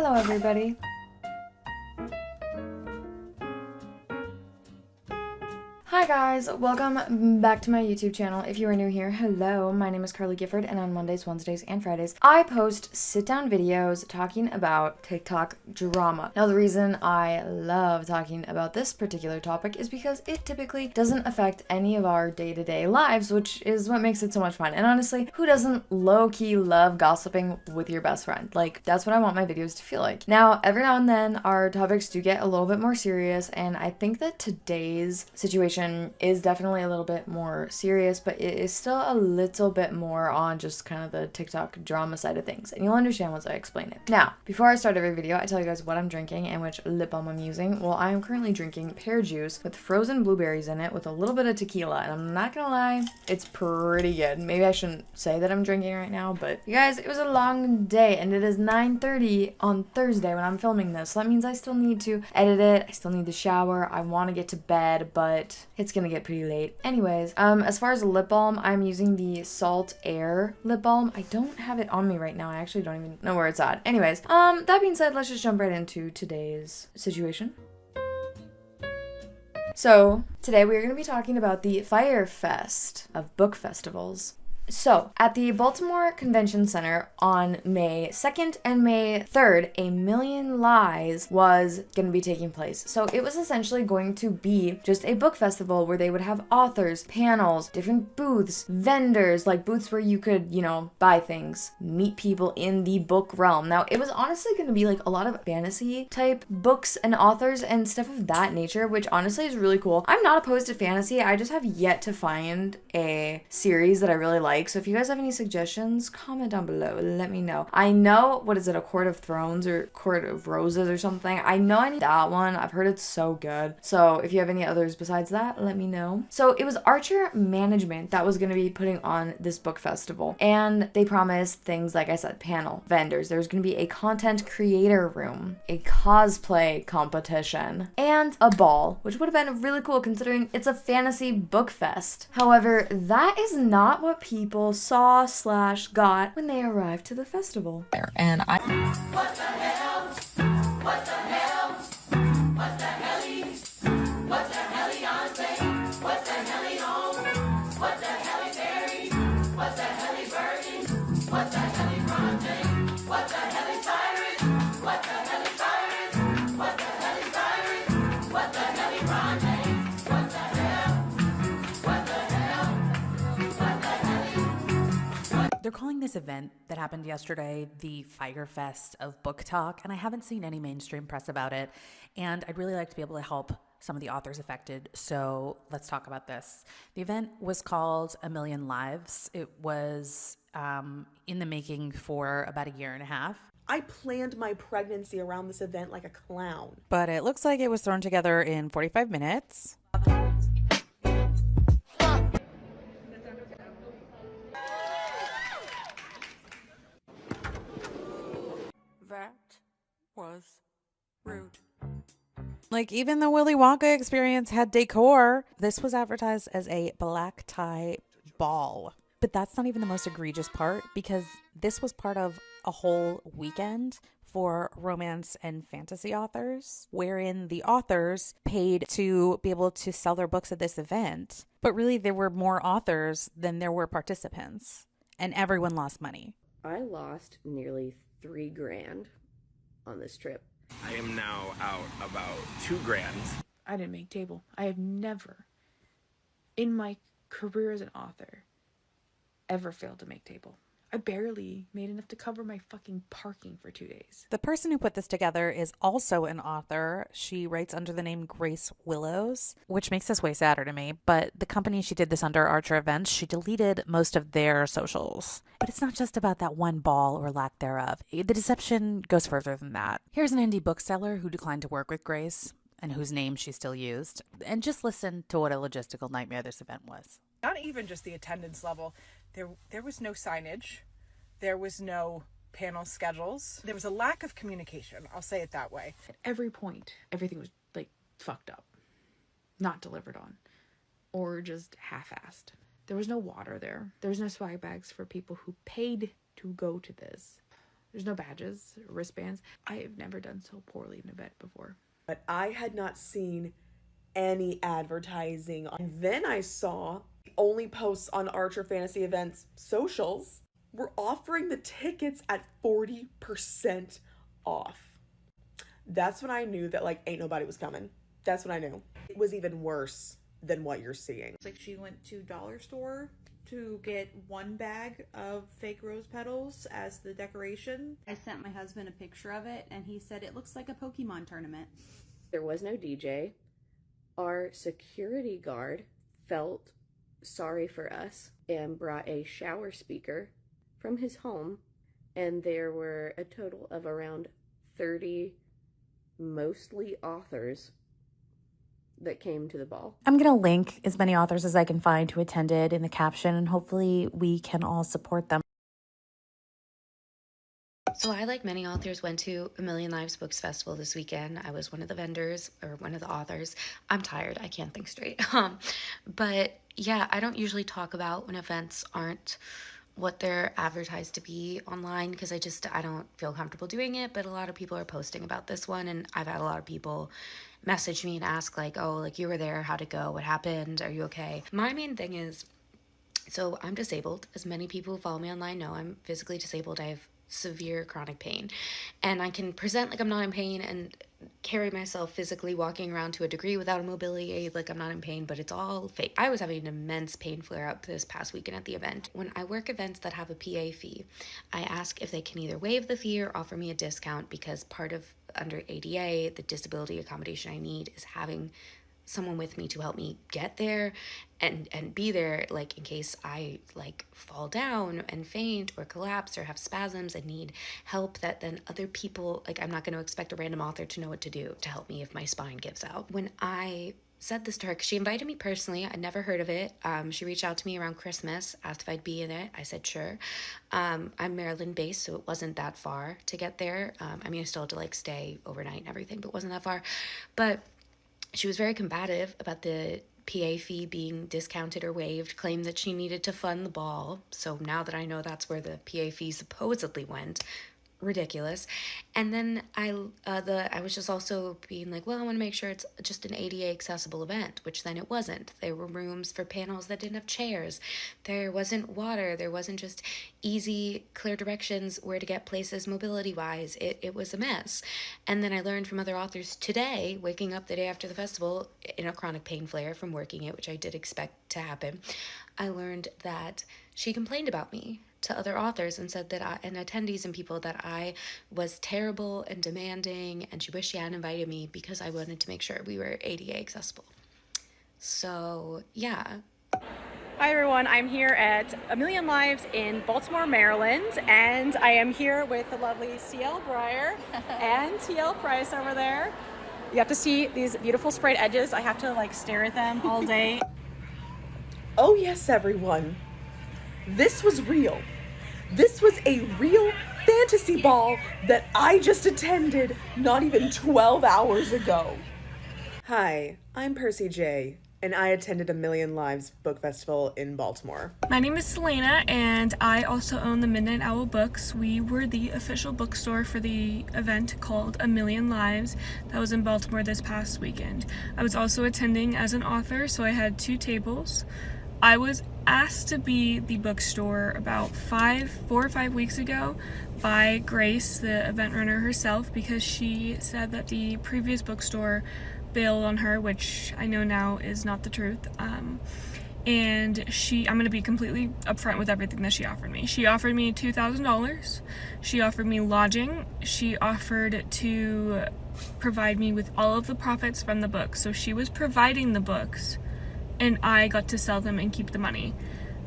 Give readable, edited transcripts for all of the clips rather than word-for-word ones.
Hello everybody. Hi guys, welcome back to my YouTube channel. If you are new here, hello, my name is Carly Gifford, and on Mondays, Wednesdays, and Fridays, I post sit-down videos talking about TikTok drama. Now, the reason I love talking about this particular topic is because it typically doesn't affect any of our day-to-day lives, which is what makes it so much fun. And honestly, who doesn't low-key love gossiping with your best friend? Like, that's what I want my videos to feel like. Now, every now and then, our topics do get a little bit more serious, and I think that today's situation is definitely a little bit more serious, but it is still a little bit more on just kind of the TikTok drama side of things, and you'll understand once I explain it. Now, before I start every video, I tell you guys what I'm drinking and which lip balm I'm using. Well, I am currently drinking pear juice with frozen blueberries in it with a little bit of tequila, and I'm not gonna lie, it's pretty good. Maybe I shouldn't say that I'm drinking right now, but you guys, it was a long day, and it is 9:30 on Thursday when I'm filming this, so that means I still need to edit it, I still need to shower, I want to get to bed, but it's gonna get pretty late. Anyways, as far as lip balm, I'm using the Salt Air lip balm. I don't have it on me right now. I actually don't even know where it's at. Anyways, that being said, let's just jump right into today's situation. So, today we are going to be talking about the Fire Fest of book festivals. So, at the Baltimore Convention Center on May 2nd and May 3rd, A Million Lies was going to be taking place. So, it was essentially going to be just a book festival where they would have authors, panels, different booths, vendors, like booths where you could, buy things, meet people in the book realm. Now, it was honestly going to be like a lot of fantasy type books and authors and stuff of that nature, which honestly is really cool. I'm not opposed to fantasy. I just have yet to find a series that I really like. So if you guys have any suggestions, comment down below. Let me know. I know, what is it, A Court of Thrones or Court of Roses or something? I know I need that one. I've heard it's so good. So if you have any others besides that, let me know. So it was Archer Management that was going to be putting on this book festival. And they promised things like I said, panel, vendors. There's going to be a content creator room, a cosplay competition, and a ball, which would have been really cool considering it's a fantasy book fest. However, that is not what people saw/got when they arrived to the festival. And I What the hell? What the hell? What the helly? What the helly on say? What the helly on? What the helly berry? What the helly virgin? What the helly Bronte? What the helly Cyrus? What the helly Cyrus? What the helly Cyrus? What the helly Bronte? What the hell? What the hell? What the helly? they're calling this event that happened yesterday the Fire Fest of Book Talk, and I haven't seen any mainstream press about it, and I'd really like to be able to help some of the authors affected, so let's talk about this. The event was called A Million Lives. It was in the making for about a year and a half. I planned my pregnancy around this event like a clown. But it looks like it was thrown together in 45 minutes. That was rude. Like, even the Willy Wonka experience had decor. This was advertised as a black tie ball. But that's not even the most egregious part, because this was part of a whole weekend for romance and fantasy authors, wherein the authors paid to be able to sell their books at this event. But really, there were more authors than there were participants, and everyone lost money. I lost nearly $3,000 on this trip. I am now out about $2,000. I didn't make table. I have never, in my career as an author, ever failed to make table. I barely made enough to cover my fucking parking for 2 days. The person who put this together is also an author. She writes under the name Grace Willows, which makes this way sadder to me. But the company she did this under, Archer Events, she deleted most of their socials. But it's not just about that one ball or lack thereof. The deception goes further than that. Here's an indie bookseller who declined to work with Grace and whose name she still used. And just listen to what a logistical nightmare this event was. Not even just the attendance level. There was no signage. There was no panel schedules. There was a lack of communication. I'll say it that way. At every point, everything was like fucked up, not delivered on, or just half-assed. There was no water there. There was no swag bags for people who paid to go to this. There's no badges or wristbands. I have never done so poorly in an event before. But I had not seen any advertising. And then I saw only posts on Archer Fantasy Events socials were offering the tickets at 40% off. That's when I knew that like ain't nobody was coming. That's when I knew. It was even worse than what you're seeing. It's like she went to dollar store to get one bag of fake rose petals as the decoration. I sent my husband a picture of it and he said it looks like a Pokemon tournament. There was no DJ. Our security guard felt sorry for us and brought a shower speaker from his home, and there were a total of around 30 mostly authors that came to the ball. I'm going to link as many authors as I can find who attended in the caption, and hopefully we can all support them. So I, like many authors, went to A Million Lives Books Festival this weekend. I was one of the vendors, or one of the authors. I'm tired. I can't think straight. But yeah, I don't usually talk about when events aren't what they're advertised to be online, because I don't feel comfortable doing it. But a lot of people are posting about this one, and I've had a lot of people message me and ask like, oh, like you were there, how'd it go, what happened, are you okay? My main thing is, so I'm disabled. As many people who follow me online know, I'm physically disabled. I have severe chronic pain, and I can present like I'm not in pain and carry myself physically walking around to a degree without a mobility aid like I'm not in pain, but it's all fake. I was having an immense pain flare up this past weekend at the event. When I work events that have a PA fee, I ask if they can either waive the fee or offer me a discount, because part of under ADA, the disability accommodation I need is having someone with me to help me get there and be there, like in case I like fall down and faint or collapse or have spasms and need help, that then other people, like I'm not going to expect a random author to know what to do to help me if my spine gives out. When I said this to her, 'cause she invited me personally, I'd never heard of it. She reached out to me around Christmas, asked if I'd be in it. I said sure. I'm Maryland based, so it wasn't that far to get there. I mean, I still had to like stay overnight and everything, but it wasn't that far. But she was very combative about the PA fee being discounted or waived, claimed that she needed to fund the ball. So now that I know that's where the PA fee supposedly went, ridiculous. And then I was just also being like, well, I want to make sure it's just an ADA accessible event, which then it wasn't. There were rooms for panels that didn't have chairs. There wasn't water. There wasn't just easy, clear directions where to get places mobility wise. It was a mess. And then I learned from other authors today, waking up the day after the festival in a chronic pain flare from working it, which I did expect to happen. I learned that she complained about me to other authors and said that and attendees and people, that I was terrible and demanding, and she wished she hadn't invited me because I wanted to make sure we were ADA accessible. So yeah. Hi everyone, I'm here at A Million Lives in Baltimore, Maryland, and I am here with the lovely CL Breyer and TL Price over there. You have to see these beautiful sprayed edges. I have to like stare at them all day. Oh yes, everyone. This was real. This was a real fantasy ball that I just attended not even 12 hours ago. Hi, I'm Percy J, and I attended A Million Lives Book Festival in Baltimore. My name is Selena, and I also own the Midnight Owl Books. We were the official bookstore for the event called A Million Lives that was in Baltimore this past weekend. I was also attending as an author, so I had 2 tables. I was asked to be the bookstore about 4 or 5 weeks ago by Grace, the event runner herself, because she said that the previous bookstore bailed on her, which I know now is not the truth. And I'm going to be completely upfront with everything that she offered me. She offered me $2,000. She offered me lodging. She offered to provide me with all of the profits from the books. So she was providing the books, and I got to sell them and keep the money.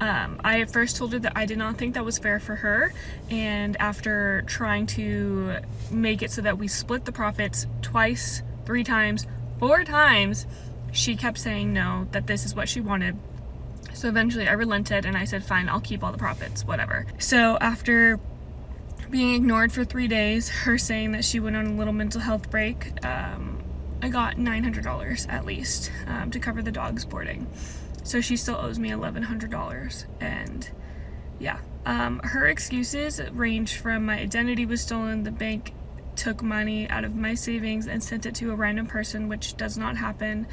I at first told her that I did not think that was fair for her, and after trying to make it so that we split the profits twice, 3 times, 4 times, she kept saying no, that this is what she wanted. So eventually I relented and I said, fine, I'll keep all the profits, whatever. So after being ignored for 3 days, her saying that she went on a little mental health break, I got $900 at least to cover the dog's boarding. So she still owes me $1,100, and yeah, Her excuses range from my identity was stolen, the bank took money out of my savings and sent it to a random person, which does not happen.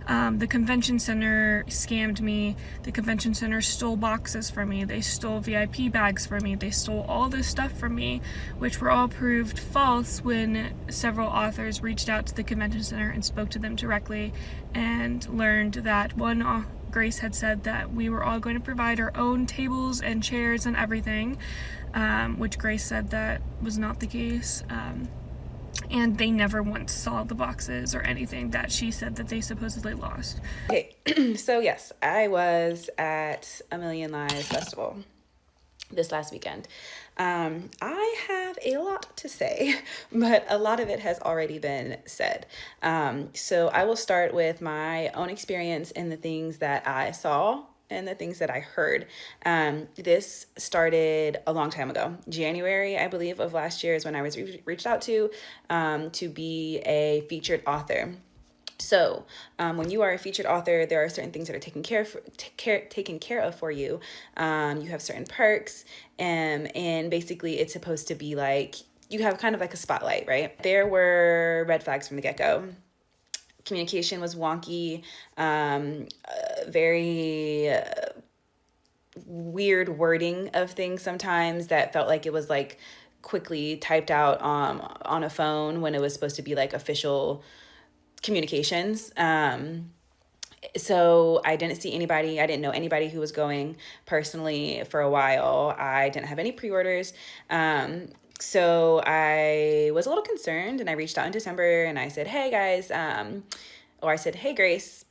The convention center scammed me. The convention center stole boxes from me. They stole VIP bags from me. They stole all this stuff from me, which were all proved false when several authors reached out to the convention center and spoke to them directly and learned that Grace had said that we were all going to provide our own tables and chairs and everything, which Grace said that was not the case. And they never once saw the boxes or anything that she said that they supposedly lost. Okay, so yes, I was at A Million Lives Festival this last weekend. I have a lot to say, but a lot of it has already been said. So I will start with my own experience and the things that I saw and the things that I heard. This started a long time ago. January, I believe, of last year is when I was reached out to be a featured author. So when you are a featured author, there are certain things that are taken care of for you. You have certain perks, and basically it's supposed to be like, you have kind of like a spotlight, right? There were red flags from the get-go. Communication was wonky, very weird wording of things sometimes that felt like it was like quickly typed out on a phone when it was supposed to be like official communications. So I didn't see anybody. I didn't know anybody who was going personally for a while. I didn't have any pre-orders. So I was a little concerned, and I reached out in December and I said, hey guys, or I said, hey Grace,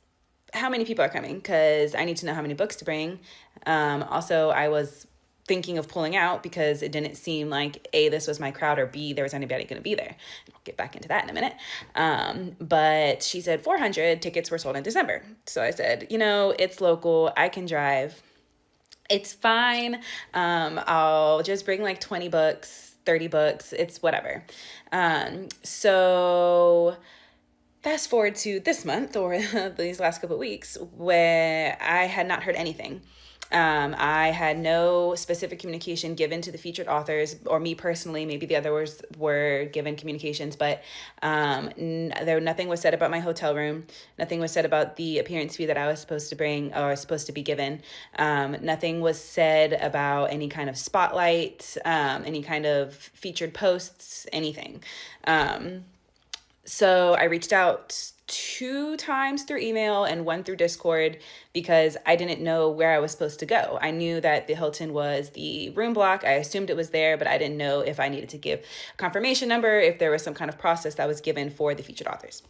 how many people are coming? Because I need to know how many books to bring. Also, I was thinking of pulling out because it didn't seem like A, this was my crowd, or B, there was anybody going to be there. I'll get back into that in a minute. But she said 400 tickets were sold in December. So I said, it's local. I can drive. It's fine. I'll just bring like 20 books. 30 books, it's whatever. So fast forward to this month, or these last couple of weeks, where I had not heard anything. I had no specific communication given to the featured authors, or me personally. Maybe the others were given communications, but nothing was said about my hotel room. Nothing was said about the appearance fee that I was supposed to bring or supposed to be given. Nothing was said about any kind of spotlight, any kind of featured posts, anything. So I reached out 2 times through email and 1 through Discord because I didn't know where I was supposed to go. I knew that the Hilton was the room block. I assumed it was there, but I didn't know if I needed to give a confirmation number, if there was some kind of process that was given for the featured authors.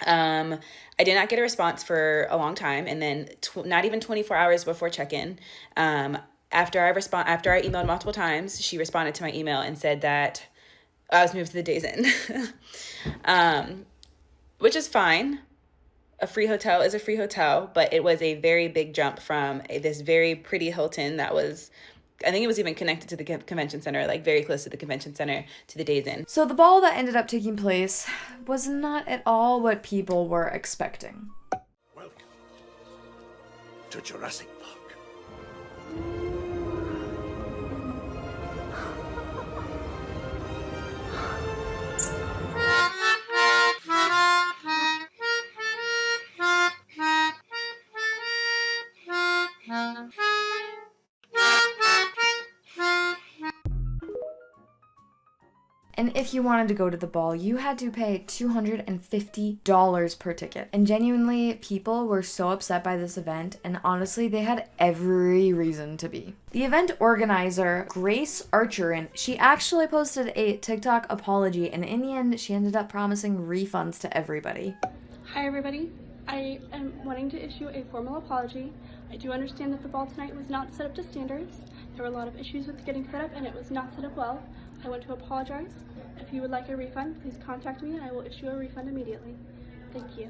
I did not get a response for a long time, and then not even 24 hours before check-in, after I emailed multiple times, she responded to my email and said that I was moved to the Days Inn. Which is fine. A free hotel is a free hotel, but it was a very big jump from this very pretty Hilton that was, I think it was even connected to the convention center, like very close to the convention center, to the Days Inn. So the ball that ended up taking place was not at all what people were expecting. Welcome to Jurassic Park. And if you wanted to go to the ball, you had to pay $250 per ticket. And genuinely, people were so upset by this event, and honestly, they had every reason to be. The event organizer, Grace Archerin, she actually posted a TikTok apology, and in the end, she ended up promising refunds to everybody. Hi everybody. I am wanting to issue a formal apology. I do understand that the ball tonight was not set up to standards. There were a lot of issues with getting set up, and it was not set up well. I want to apologize. If you would like a refund, please contact me and I will issue a refund immediately. Thank you.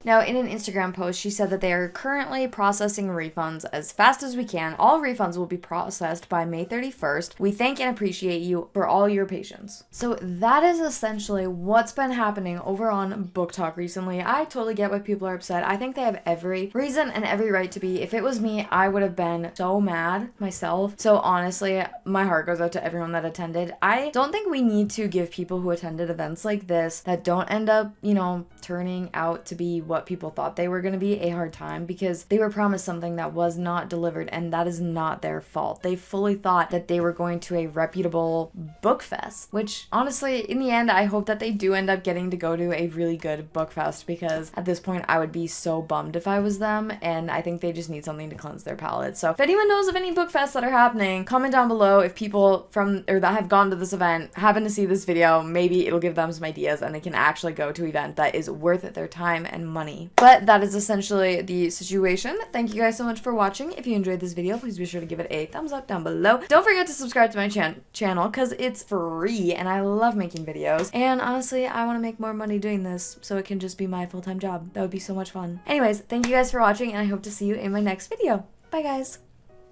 Now, in an Instagram post, she said that they are currently processing refunds as fast as we can. All refunds will be processed by May 31st. We thank and appreciate you for all your patience. So that is essentially what's been happening over on Book Talk recently. I totally get why people are upset. I think they have every reason and every right to be. If it was me, I would have been so mad myself. So honestly, my heart goes out to everyone that attended. I don't think we need to give people who attended events like this that don't end up, you know, turning out to be what people thought they were going to be a hard time, because they were promised something that was not delivered, and that is not their fault. They fully thought that they were going to a reputable book fest, which honestly, in the end, I hope that they do end up getting to go to a really good book fest, because at this point I would be so bummed if I was them, and I think they just need something to cleanse their palate. So if anyone knows of any book fests that are happening, comment down below. If people from or that have gone to this event happen to see this video, maybe it'll give them some ideas and they can actually go to an event that is worth their time and money. But that is essentially the situation. Thank you guys so much for watching. If you enjoyed this video, please be sure to give it a thumbs up down below. Don't forget to subscribe to my channel because it's free and I love making videos. And honestly, I want to make more money doing this so it can just be my full-time job. That would be so much fun. Anyways, thank you guys for watching and I hope to see you in my next video. Bye guys.